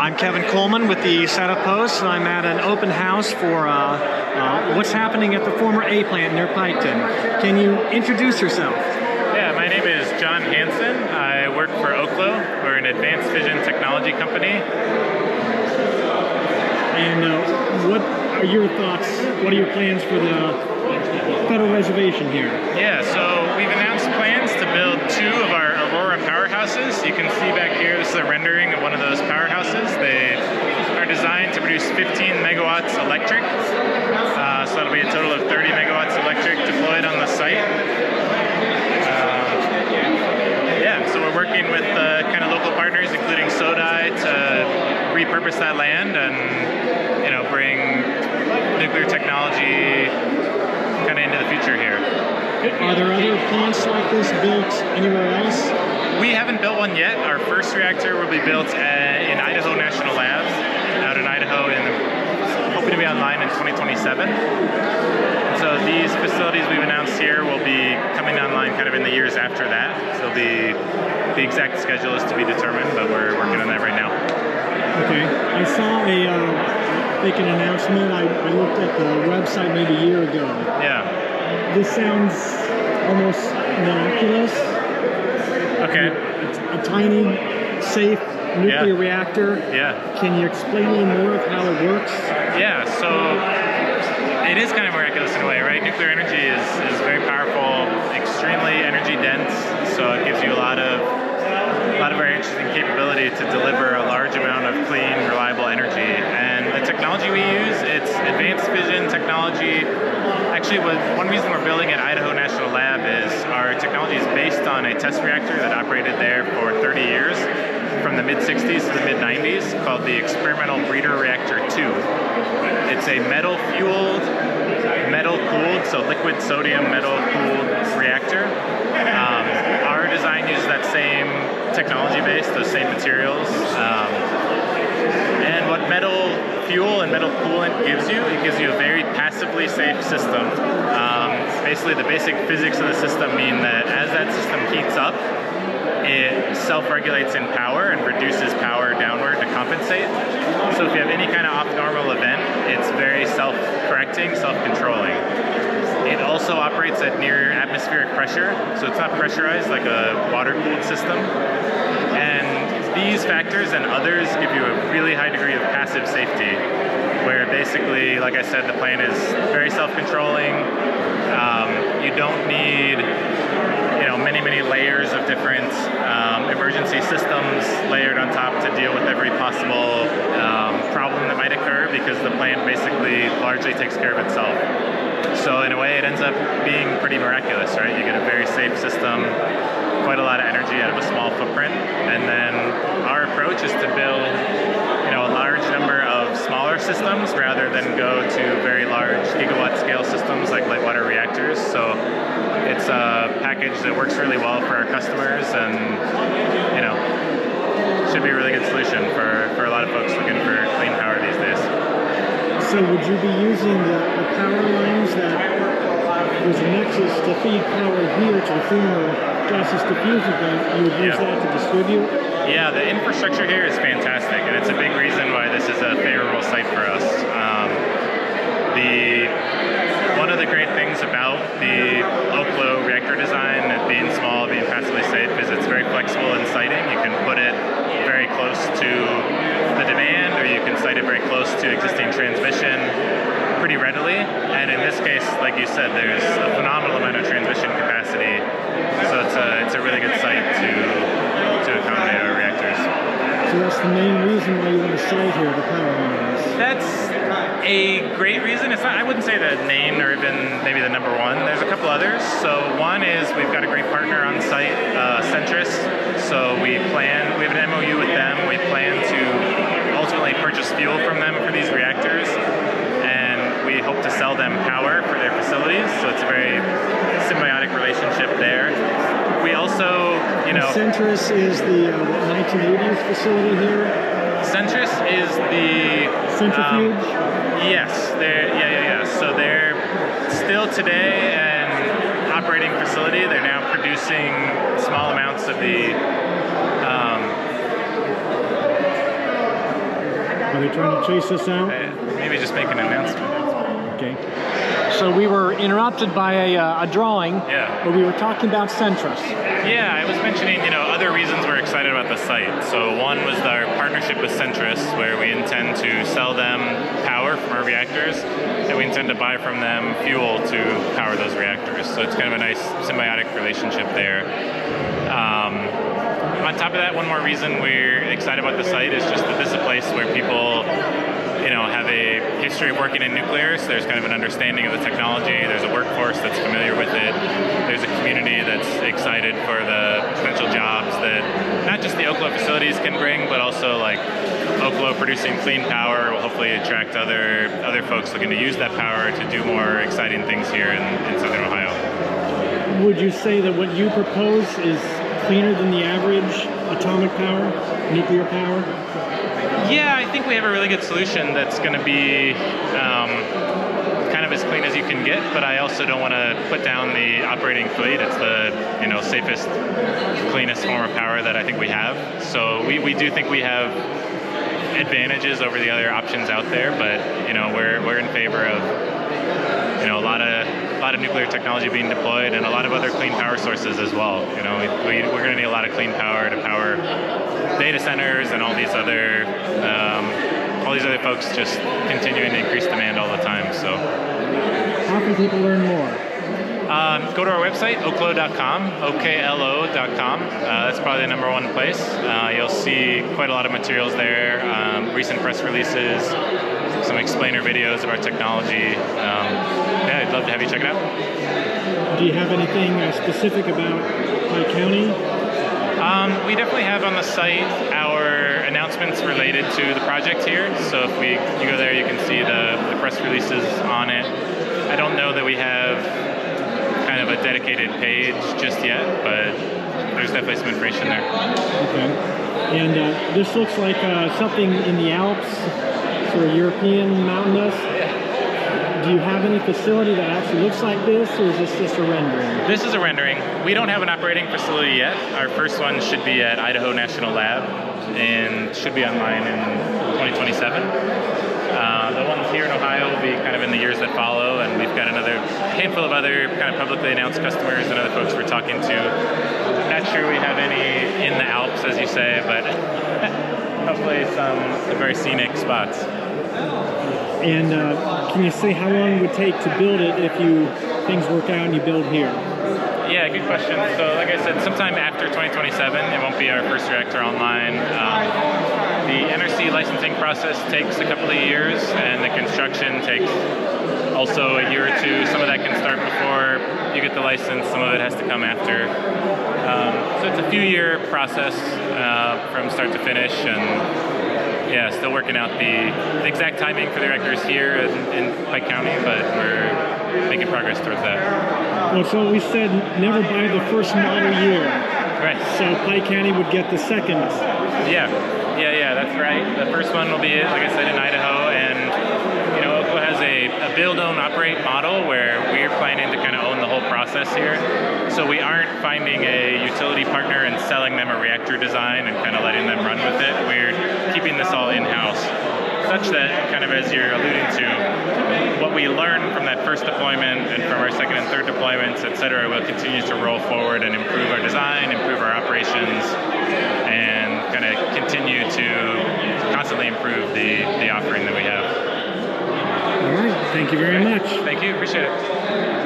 I'm Kevin Coleman with the Setup Post. I'm at an open house for what's happening at the former A plant near Piketon. Can you introduce yourself? Yeah, my name is John Hansen. I work for Oklo. We're an advanced fission technology company. And what are your thoughts? What are your plans for the federal reservation here? Yeah, so we've announced plans to build 2 of our Aurora powerhouses. You can see back here, this is a rendering of one of those powerhouses. They are designed to produce 15 megawatts electric. So that'll be a total of 30 megawatts electric deployed on the site. So we're working with kind of local partners, including SODI, to repurpose that land and bring nuclear technology kind of into the future here. Are there other plants like this built anywhere else? We haven't built one yet. Our first reactor will be built in Idaho National Labs, out in Idaho, hoping to be online in 2027. So these facilities we've announced here will be coming online kind of in the years after that. So the exact schedule is to be determined, but we're working on that right now. Okay. I saw an announcement. I looked at the website maybe a year ago. Yeah. This sounds almost miraculous. Okay. A tiny, safe nuclear reactor. Yeah. Can you explain a little more of how it works? Yeah, so it is kind of miraculous in a way, right? Nuclear energy is very powerful, extremely energy dense, so it gives you a lot of very interesting capability to deliver a large amount of clean, reliable energy. And the technology we use, it's advanced fission technology. Actually, one reason we're building at Idaho National Lab is our technology is based on a test reactor that operated there for 30 years, from the mid-60s to the mid-90s, called the Experimental Breeder Reactor 2. It's a metal-fueled, metal-cooled, so liquid sodium metal-cooled reactor. Our design uses that same technology base, those same materials. And what metal fuel and metal coolant gives you, it gives you a very passively safe system. Basically, the basic physics of the system mean that as that system heats up, it self-regulates in power and reduces power downward to compensate. So if you have any kind of off-normal event, it's very self-correcting, self-controlling. It also operates at near atmospheric pressure, so it's not pressurized like a water-cooled system. And these factors and others give you a really high degree of passive safety, where basically, like I said, the plant is very self-controlling. You don't need many layers of different emergency systems layered on top to deal with every possible problem that might occur, because the plant basically largely takes care of itself. So in a way, it ends up being pretty miraculous, right? You get a very safe system, quite a lot of energy out of a small footprint, and then our approach is to build a large number of smaller systems rather than go to very large gigawatt scale systems like light water reactors. So it's a package that works really well for our customers, and should be a really good solution for a lot of folks looking for clean power these days. So would you be using the power lines that was a nexus to feed power here to the former Gaseous Diffusion Plant? You would use that to distribute? Yeah, the infrastructure here is fantastic, and it's a big reason why this is a favorable site for us. One of the great things about the Oklo reactor design, and being small, being passively safe, is it's very flexible in siting. You can put it very close to the demand, or you can site it very close to existing transmission pretty readily. And in this case, like you said, there's a phenomenal amount of transmission capacity, so it's a really good site to accommodate our reactors. So that's the main reason why you want to site here, the power lines? That's a great reason. It's not, I wouldn't say the main or even maybe the number one. There's a couple others. So one is we've got a great partner on site, Centrus. So we have an MOU with them. We plan to ultimately purchase fuel from them for these reactors, and we hope to sell them power for their facilities. So it's a very symbiotic relationship there. We also, Centrus is the 1980s facility here? Centrus is the centrifuge? Yes, so they're still today an operating facility. They're now producing small amounts of the Are they trying to chase us out? Maybe just make an announcement. Okay. So we were interrupted by a drawing, but we were talking about Centrus. Yeah, I was mentioning, other reasons we're excited about the site. So one was our partnership with Centrus, where we intend to sell them power from our reactors, and we intend to buy from them fuel to power those reactors. So it's kind of a nice symbiotic relationship there. On top of that, one more reason we're excited about the site is just that this is a place where people have a history of working in nuclear, so there's kind of an understanding of the technology. There's a workforce that's familiar with it. There's a community that's excited for the potential jobs that not just the Oklo facilities can bring, but also like Oklo producing clean power will hopefully attract other folks looking to use that power to do more exciting things here in Southern Ohio. Would you say that what you propose is cleaner than the average atomic power, nuclear power? Yeah, I think we have a really good solution that's going to be kind of as clean as you can get, but I also don't want to put down the operating fleet. It's the safest, cleanest form of power that I think we have. So we do think we have advantages over the other options out there, but we're in favor of a lot of nuclear technology being deployed and a lot of other clean power sources as well. We're going to need a lot of clean power to power data centers and all these other folks just continuing to increase demand all the time. So, how can people learn more? Go to our website, oklo.com, oklo.com. That's probably the number one place. You'll see quite a lot of materials there, recent press releases, some explainer videos of our technology. I'd love to have you check it out. Do you have anything specific about Pike County? We definitely have on the site our announcements related to the project here. So if you go there, you can see the press releases on it. I don't know that we have kind of a dedicated page just yet, but there's definitely some information there. Okay. And this looks like something in the Alps, sort of European mountainous. Do you have any facility that actually looks like this, or is this just a rendering? This is a rendering. We don't have an operating facility yet. Our first one should be at Idaho National Lab and should be online in 2027. The ones here in Ohio will be kind of in the years that follow, and we've got another handful of other kind of publicly announced customers and other folks we're talking to. Not sure we have any in the Alps, as you say, but hopefully some very scenic spots. And can you say how long it would take to build it if things work out and you build here? Yeah, good question. So like I said, sometime after 2027, it won't be our first reactor online. The NRC licensing process takes a couple of years, and the construction takes also a year or two. Some of that can start before you get the license. Some of it has to come after. So it's a few-year process from start to finish, and yeah, still working out the exact timing for the reactors here in Pike County, but we're making progress towards that. Well, so we said never buy the first model year. Right. So Pike County would get the second. Yeah, that's right. The first one will be, like I said, in Idaho, and Oklo has a build, own, operate model where we're planning to kind of own the whole process here. So we aren't finding a utility partner and selling them a reactor design and kind of letting them run with it. We're keeping this all in-house, such that, kind of as you're alluding to, what we learn from that first deployment and from our second and third deployments, et cetera, will continue to roll forward and improve our design, improve our operations, and kind of continue to constantly improve the offering that we have. All right. Thank you very much. Thank you. Appreciate it.